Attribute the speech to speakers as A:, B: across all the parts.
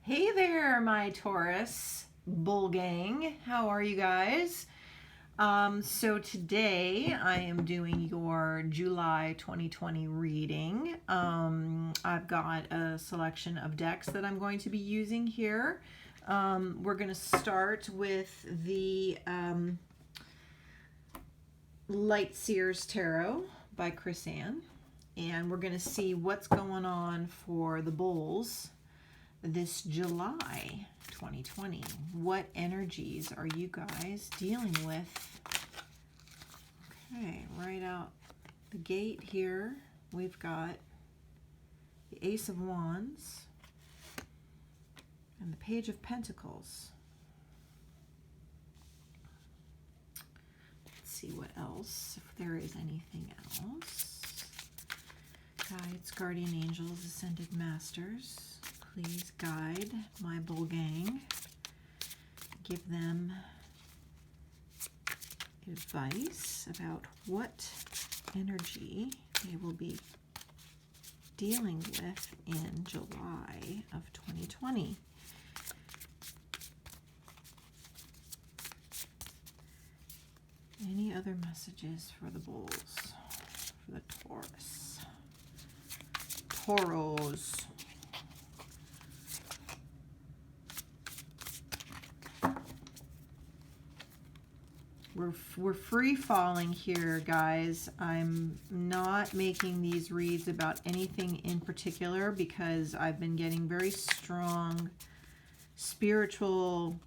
A: Hey there, my Taurus bull gang. How are you guys? So today I am doing your July 2020 reading. I've got a selection of decks that I'm going to be using here. We're going to start with the Light Seers Tarot by Chris Ann. And we're going to see what's going on for the bulls this July 2020. What energies are you guys dealing with? Okay, right out the gate here, we've got the Ace of Wands and the Page of Pentacles. Let's see what else, if there is anything else. Guides, guardian angels, ascended masters. Please guide my bull gang. Give them advice about what energy they will be dealing with in July of 2020. Any other messages for the bulls, for the Taurus? Tauros. We're free falling here, guys. I'm not making these reads about anything in particular because I've been getting very strong spiritual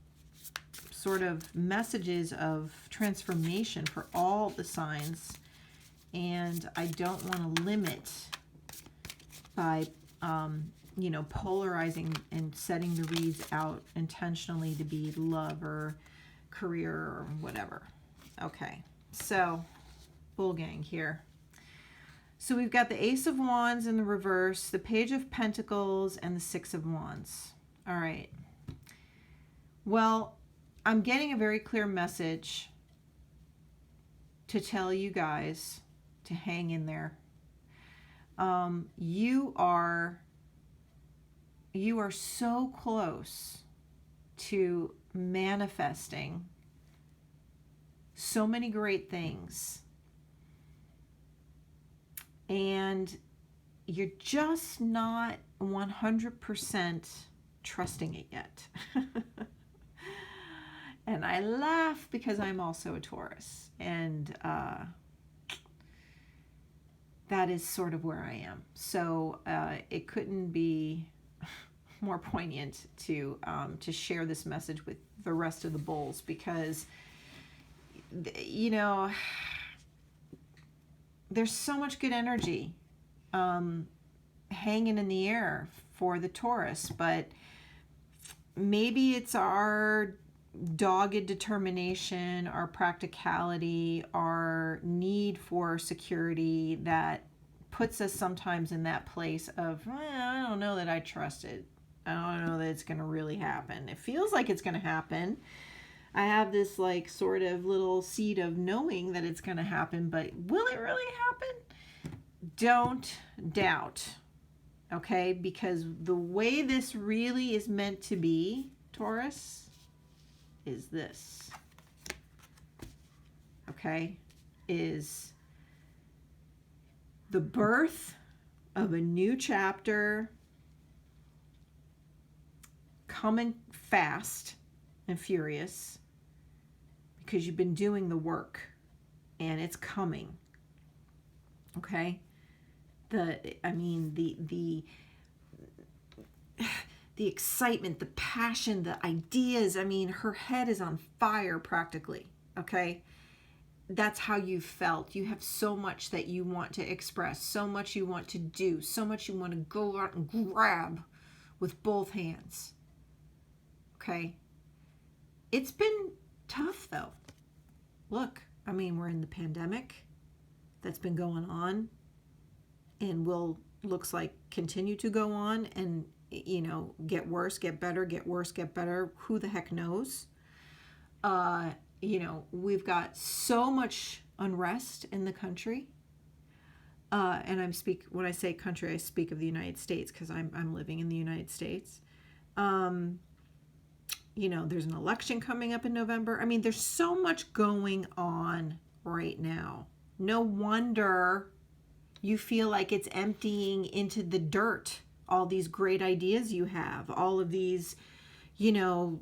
A: sort of messages of transformation for all the signs, and I don't want to limit by polarizing and setting the reads out intentionally to be love or career or whatever. Okay, so bull gang here. So we've got the Ace of Wands in the reverse, the Page of Pentacles, and the Six of Wands. All right. Well, I'm getting a very clear message to tell you guys to hang in there. You are so close to manifesting so many great things, and you're just not 100% trusting it yet. And I laugh because I'm also a Taurus, and that is sort of where I am. So it couldn't be more poignant to share this message with the rest of the bulls, because there's so much good energy hanging in the air for the Taurus, but maybe it's our dogged determination, our practicality, our need for security that puts us sometimes in that place of, I don't know that I trust it. I don't know that it's going to really happen. It feels like it's going to happen. I have this like sort of little seed of knowing that it's going to happen, but will it really happen? Don't doubt, okay? Because the way this really is meant to be, Taurus, is this, okay? Is the birth of a new chapter coming fast and furious, because you've been doing the work and it's coming. Okay? The excitement, the passion, the ideas, her head is on fire practically. Okay? That's how you felt. You have so much that you want to express, so much you want to do, so much you want to go out and grab with both hands. Okay? It's been tough though. Look, we're in the pandemic that's been going on and will, looks like, continue to go on and, get worse, get better, get worse, get better. Who the heck knows? We've got so much unrest in the country. And when I say country, I speak of the United States, because I'm living in the United States. You know, there's an election coming up in November. I mean, there's so much going on right now. No wonder you feel like it's emptying into the dirt all these great ideas you have, all of these, you know,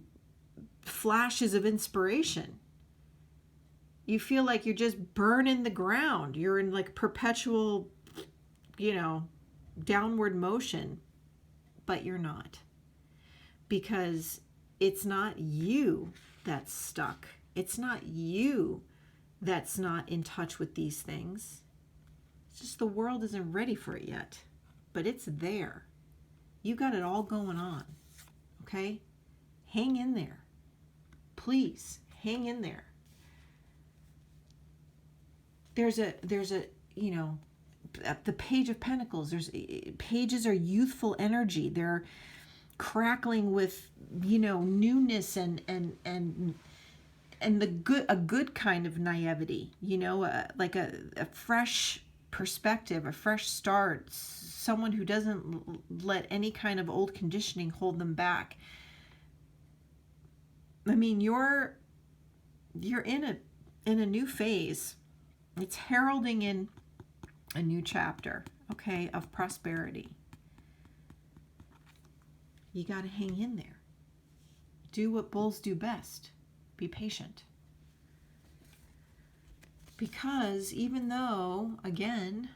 A: flashes of inspiration. You feel like you're just burning the ground. You're in like perpetual, you know, downward motion, but you're not. Because it's not you that's stuck. It's not you that's not in touch with these things. It's just the world isn't ready for it yet, but it's there. You got it all going on, okay? Hang in there. Please, hang in there. There's a, you know, the Page of Pentacles, pages are youthful energy. They're crackling with, you know, newness and a good kind of naivety, you know, like a fresh perspective, a fresh start, someone who doesn't let any kind of old conditioning hold them back. I mean, you're in a new phase. It's heralding in a new chapter, okay, of prosperity. You got to hang in there. Do what bulls do best. Be patient. Because even though, again,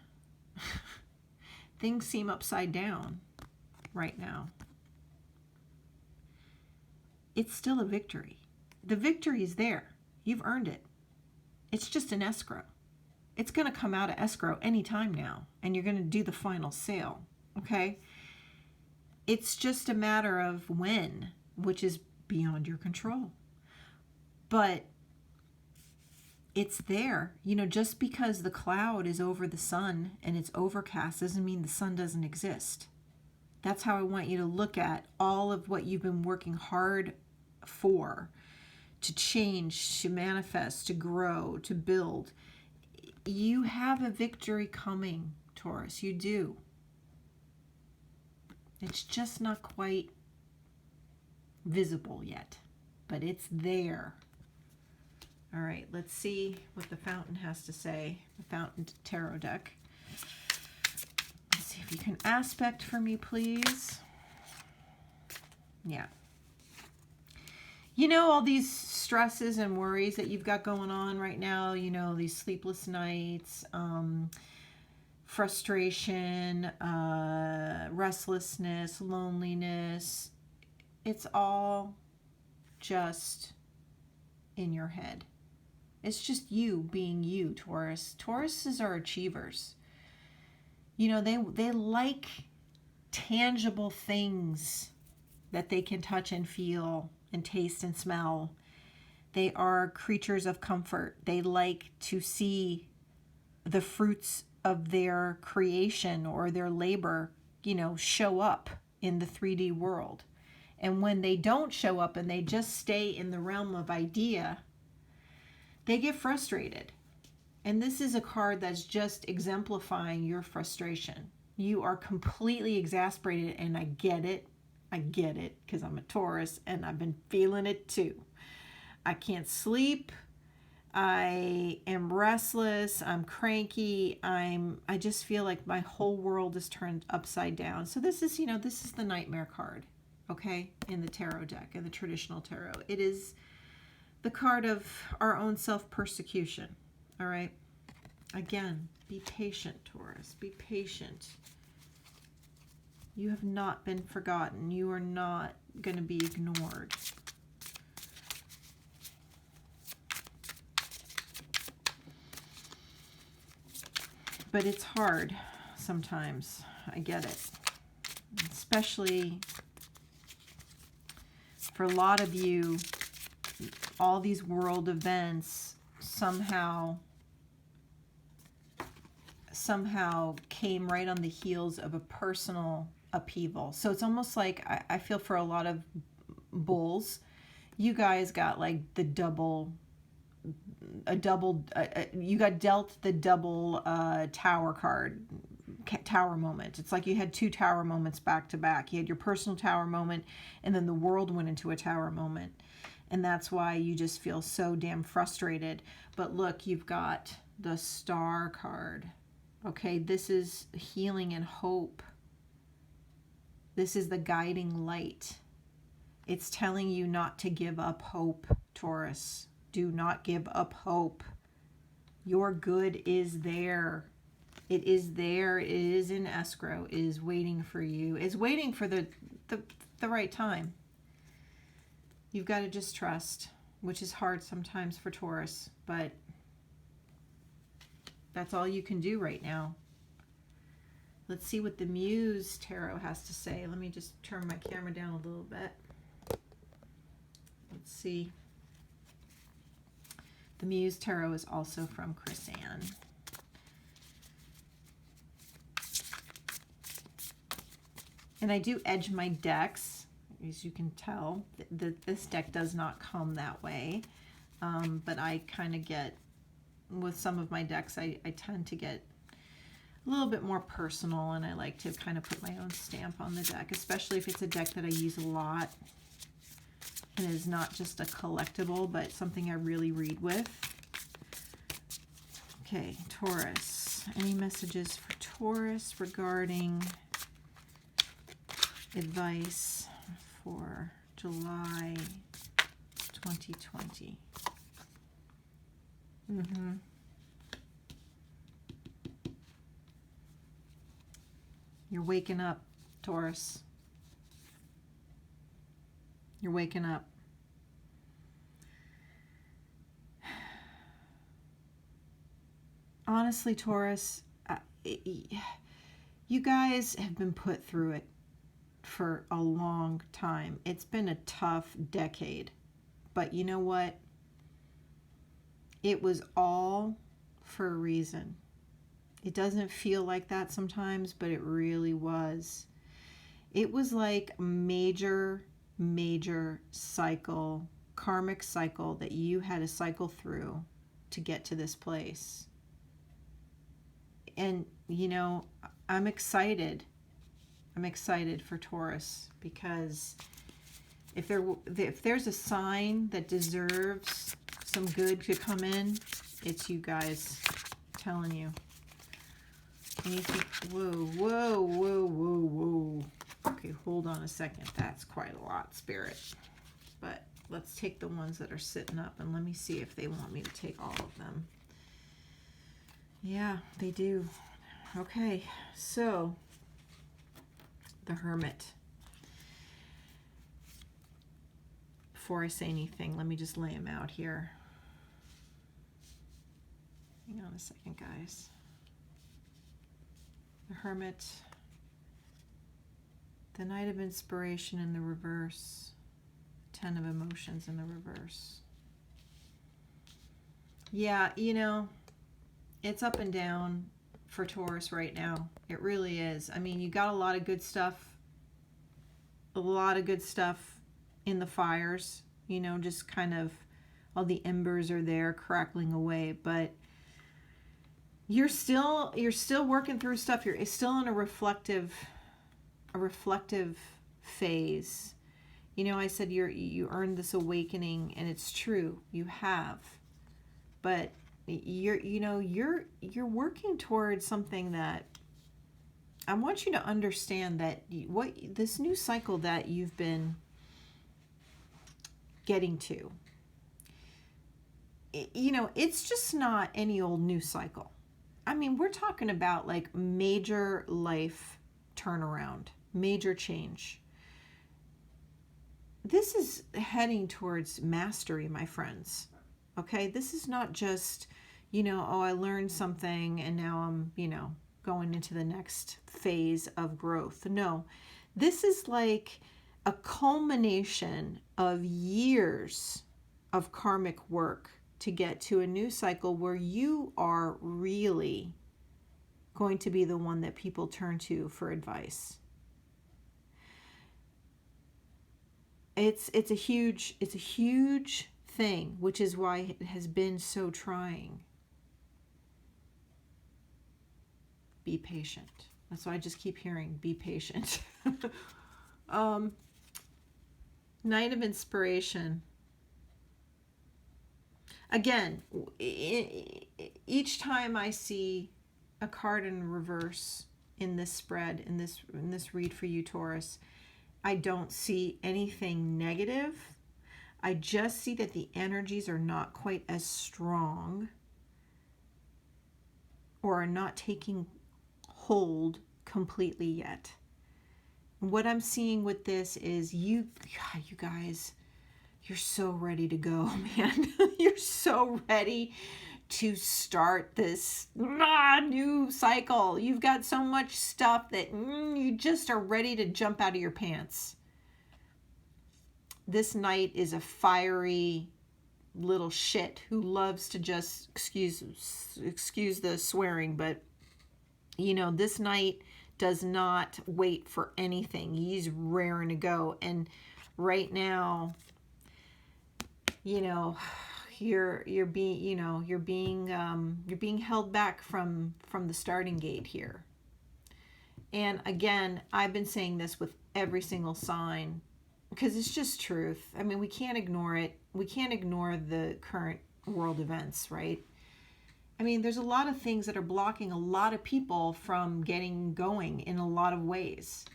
A: things seem upside down right now, it's still a victory. The victory is there. You've earned it. It's just an escrow. It's going to come out of escrow anytime now, and you're going to do the final sale, okay? It's just a matter of when, which is beyond your control. But it's there. You know, just because the cloud is over the sun and it's overcast doesn't mean the sun doesn't exist. That's how I want you to look at all of what you've been working hard for, to change, to manifest, to grow, to build. You have a victory coming, Taurus. You do. It's just not quite visible yet, but it's there. All right, let's see what the Fountain has to say, the Fountain Tarot deck. Let's see if you can aspect for me, please. Yeah. You know, all these stresses and worries that you've got going on right now, you know, these sleepless nights, frustration, restlessness, loneliness, it's all just in your head. It's just you being you, Taurus. Tauruses are achievers. You know, they like tangible things that they can touch and feel and taste and smell. They are creatures of comfort. They like to see the fruits of their creation or their labor, you know, show up in the 3D world. And when they don't show up and they just stay in the realm of idea, they get frustrated. And this is a card that's just exemplifying your frustration. You are completely exasperated, and I get it. I get it, because I'm a Taurus and I've been feeling it too. I can't sleep. I am restless. I'm cranky. I just feel like my whole world is turned upside down. So this is, you know, this is the nightmare card, okay, in the tarot deck, in the traditional tarot. It is the card of our own self-persecution, all right? Again, be patient, Taurus. Be patient. You have not been forgotten. You are not going to be ignored. But it's hard sometimes. I get it. Especially for a lot of you, all these world events somehow came right on the heels of a personal upheaval. So it's almost like I feel for a lot of bulls, you guys got like the you got dealt the double tower card, tower moment. It's like you had two tower moments back to back. You had your personal tower moment, and then the world went into a tower moment. And that's why you just feel so damn frustrated. But look, you've got the Star card. Okay, this is healing and hope. This is the guiding light. It's telling you not to give up hope, Taurus. Do not give up hope. Your good is there. It is there. It is in escrow. It is waiting for you. It's waiting for the right time. You've got to just trust, which is hard sometimes for Taurus, but that's all you can do right now. Let's see what the Muse Tarot has to say. Let me just turn my camera down a little bit. Let's see. The Muse Tarot is also from Chris Ann. And I do edge my decks. As you can tell, this deck does not come that way. But I kind of get, with some of my decks, I tend to get a little bit more personal, and I like to kind of put my own stamp on the deck, especially if it's a deck that I use a lot and is not just a collectible, but something I really read with. Okay, Taurus. Any messages for Taurus regarding advice for July 2020? You're waking up, Taurus. You're waking up. Honestly, Taurus, you guys have been put through it for a long time. It's been a tough decade. But you know what? It was all for a reason. It doesn't feel like that sometimes, but it really was. It was like a major cycle, karmic cycle that you had to cycle through to get to this place. And, you know, I'm excited. I'm excited for Taurus, because if there's a sign that deserves some good to come in, it's you guys. I'm telling you. Anything? Whoa. Okay, hold on a second. That's quite a lot, Spirit. But let's take the ones that are sitting up, and let me see if they want me to take all of them. Yeah, they do. Okay, so the Hermit. Before I say anything, let me just lay him out here. Hang on a second, guys. The Hermit, the Knight of Inspiration in the reverse, 10 of Emotions in the reverse. Yeah, you know, it's up and down for Taurus right now. It really is. I mean, you got a lot of good stuff in the fires, you know, just kind of all the embers are there crackling away, but you're still working through stuff. You're still in a reflective phase. You know, I said you earned this awakening, and it's true, you have. But you're working towards something that I want you to understand, that what this new cycle that you've been getting to, you know, it's just not any old new cycle. I mean, we're talking about like major life turnaround, major change. This is heading towards mastery, my friends. Okay, this is not just, you know, oh, I learned something and now I'm, you know, going into the next phase of growth. No, this is like a culmination of years of karmic work to get to a new cycle where you are really going to be the one that people turn to for advice. It's a huge thing, which is why it has been so trying. Be patient. That's why I just keep hearing, be patient. Knight of Inspiration. Again, each time I see a card in reverse in this spread, in this read for you, Taurus, I don't see anything negative. I just see that the energies are not quite as strong, or are not taking hold completely yet. What I'm seeing with this is you guys, you're so ready to go, man. You're so ready to start this new cycle. You've got so much stuff that you just are ready to jump out of your pants. This knight is a fiery little shit who loves to just, excuse the swearing, but you know, this knight does not wait for anything. He's raring to go. And right now, you know, you're being held back from the starting gate here. And again, I've been saying this with every single sign because it's just truth. I mean, we can't ignore it. We can't ignore the current world events, right? I mean, there's a lot of things that are blocking a lot of people from getting going in a lot of ways.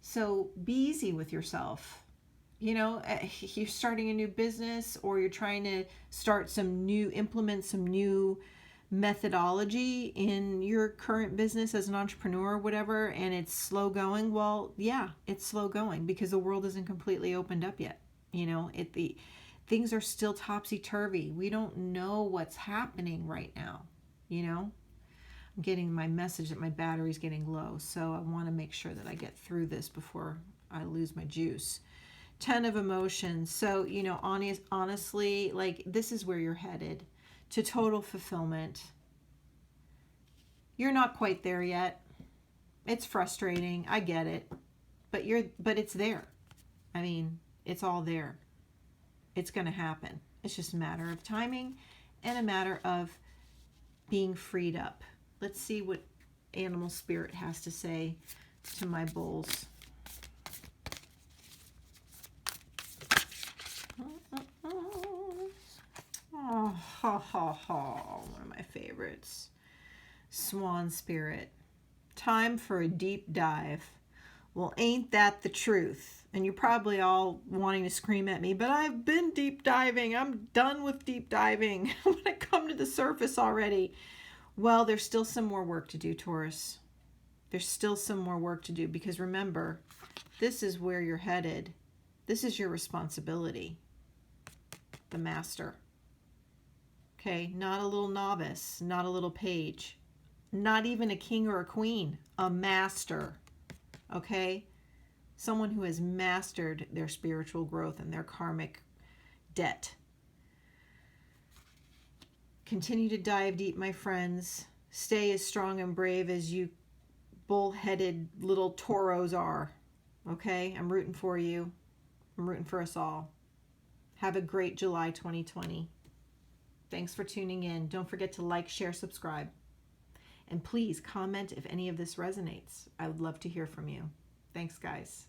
A: So be easy with yourself. You know, you're starting a new business, or you're trying to implement some new methodology in your current business as an entrepreneur or whatever, and it's slow going. Well, yeah, it's slow going because the world isn't completely opened up yet. You know, things are still topsy-turvy. We don't know what's happening right now, you know. I'm getting my message that my battery's getting low, so I want to make sure that I get through this before I lose my juice. 10 of Emotions. So, you know, honestly, like, this is where you're headed, to total fulfillment. You're not quite there yet. It's frustrating. I get it. But it's there. I mean, it's all there. It's going to happen. It's just a matter of timing and a matter of being freed up. Let's see what Animal Spirit has to say to my bulls. Oh, ha, ha, ha. One of my favorites. Swan Spirit. Time for a deep dive. Well, ain't that the truth? And you're probably all wanting to scream at me, but I've been deep diving. I'm done with deep diving. I want to come to the surface already. Well, there's still some more work to do, Taurus. There's still some more work to do, because remember, this is where you're headed. This is your responsibility. The master. Okay, not a little novice, not a little page, not even a king or a queen, a master. Okay? Someone who has mastered their spiritual growth and their karmic debt. Continue to dive deep, my friends. Stay as strong and brave as you bull-headed little tauros are. Okay? I'm rooting for you. I'm rooting for us all. Have a great July 2020. Thanks for tuning in. Don't forget to like, share, subscribe. And please comment if any of this resonates. I would love to hear from you. Thanks, guys.